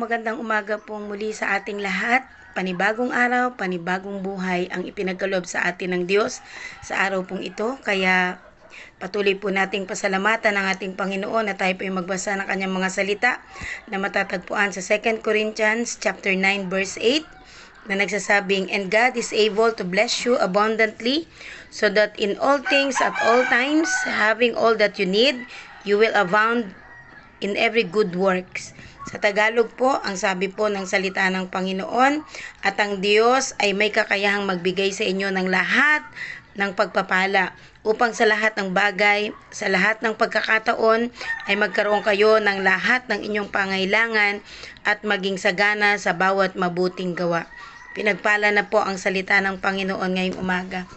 magandang umaga pong muli sa ating lahat. Panibagong araw, panibagong buhay ang ipinagkaloob sa atin ng Diyos sa araw pong ito. Kaya patuloy po nating pasalamatan ang ating Panginoon na tayo po yung magbasa ng kanyang mga salita na matatagpuan sa 2 Corinthians chapter 9 verse 8 na nagsasabing, "And God is able to bless you abundantly, so that in all things at all times, having all that you need, you will abound in every good works." Sa Tagalog po, ang sabi po ng salita ng Panginoon, at ang Diyos ay may kakayahang magbigay sa inyo ng lahat ng pagpapala upang sa lahat ng bagay, sa lahat ng pagkakataon ay magkaroon kayo ng lahat ng inyong pangailangan at maging sagana sa bawat mabuting gawa. Pinagpala na po ang salita ng Panginoon ngayong umaga.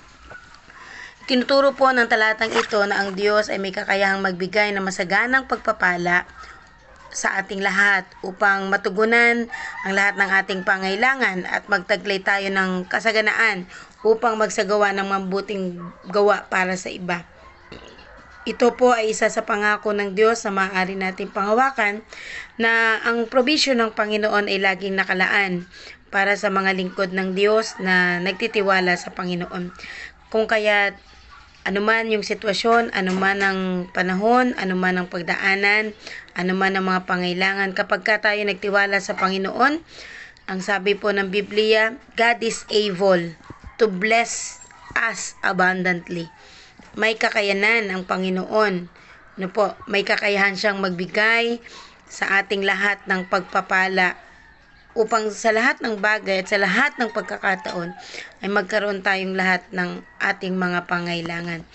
Tinuturo po ng talatang ito na ang Diyos ay may kakayahang magbigay ng masaganang pagpapala sa ating lahat upang matugunan ang lahat ng ating pangailangan at magtaglay tayo ng kasaganaan upang magsagawa ng mabuting gawa para sa iba. Ito po ay isa sa pangako ng Diyos na maaari nating panghawakan na ang provision ng Panginoon ay laging nakalaan para sa mga lingkod ng Diyos na nagtitiwala sa Panginoon. Kung kaya anuman yung sitwasyon, anuman ang panahon, anuman ang pagdaanan, anuman ang mga pangailangan, kapag tayo nagtiwala sa Panginoon, ang sabi po ng Biblia, God is able to bless us abundantly. May kakayanan ang Panginoon. May kakayahan siyang magbigay sa ating lahat ng pagpapala upang sa lahat ng bagay at sa lahat ng pagkakataon ay magkaroon tayong lahat ng ating mga pangailangan.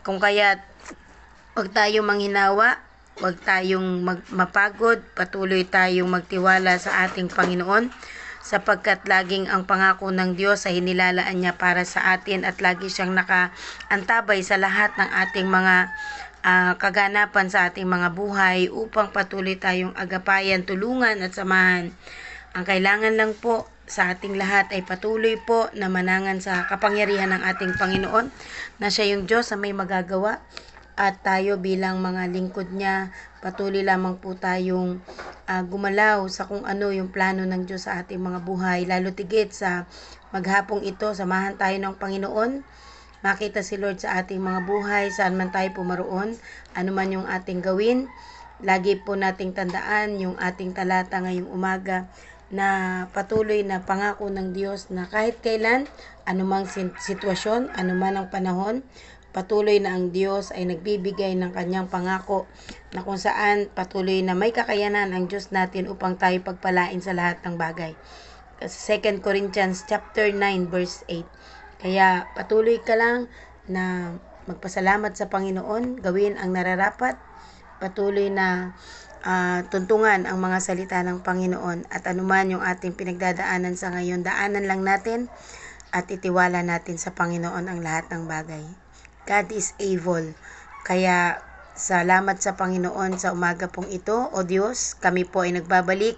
Kung kaya huwag tayong manghinawa, huwag tayong mapagod, patuloy tayong magtiwala sa ating Panginoon sapagkat laging ang pangako ng Diyos ay hinilalaan niya para sa atin at lagi siyang nakaantabay sa lahat ng ating mga kaganapan sa ating mga buhay upang patuloy tayong agapayan, tulungan at samahan. Ang kailangan lang po sa ating lahat ay patuloy po na manangan sa kapangyarihan ng ating Panginoon na siya yung Diyos na may magagawa at tayo bilang mga lingkod niya, patuloy lamang po tayong gumalaw sa kung ano yung plano ng Diyos sa ating mga buhay. Lalo tigit sa maghapong ito, samahan tayo ng Panginoon. Makita si Lord sa ating mga buhay, saan man tayo pumaroon, ano man yung ating gawin. Lagi po nating tandaan yung ating talata ngayong umaga na patuloy na pangako ng Diyos na kahit kailan, anumang sitwasyon, anuman ang panahon, patuloy na ang Diyos ay nagbibigay ng kanyang pangako na kung saan patuloy na may kakayanan ang Diyos natin upang tayo pagpalain sa lahat ng bagay. 2 Corinthians chapter 9 verse 8. Kaya patuloy ka lang na magpasalamat sa Panginoon, gawin ang nararapat, patuloy na tuntungan ang mga salita ng Panginoon at anuman yung ating pinagdadaanan sa ngayon, daanan lang natin at itiwala natin sa Panginoon ang lahat ng bagay. God is able. Kaya salamat sa Panginoon sa umaga pong ito. O Diyos, kami po ay nagbabalik.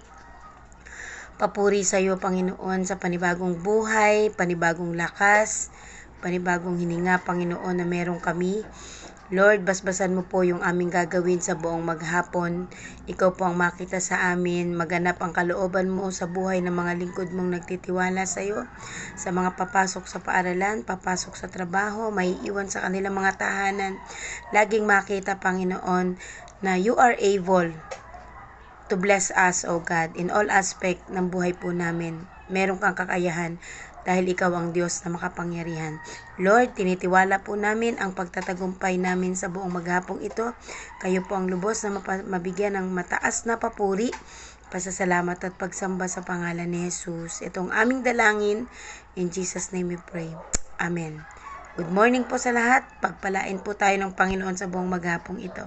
Papuri sa iyo, Panginoon, sa panibagong buhay, panibagong lakas, panibagong hininga, Panginoon, na meron kami. Lord, basbasan mo po yung aming gagawin sa buong maghapon. Ikaw po ang makita sa amin. Maganap ang kalooban mo sa buhay ng mga lingkod mong nagtitiwala sa iyo. Sa mga papasok sa paaralan, papasok sa trabaho, may iwan sa kanilang mga tahanan. Laging makita, Panginoon, na you are able to bless us, O God, in all aspect ng buhay po namin. Meron kang kakayahan dahil ikaw ang Diyos na makapangyarihan. Lord, tinitiwala po namin ang pagtatagumpay namin sa buong maghapong ito. Kayo po ang lubos na mabigyan ng mataas na papuri, pasasalamat at pagsamba sa pangalan ni Jesus. Itong aming dalangin, in Jesus' name we pray. Amen. Good morning po sa lahat. Pagpalain po tayo ng Panginoon sa buong maghapong ito.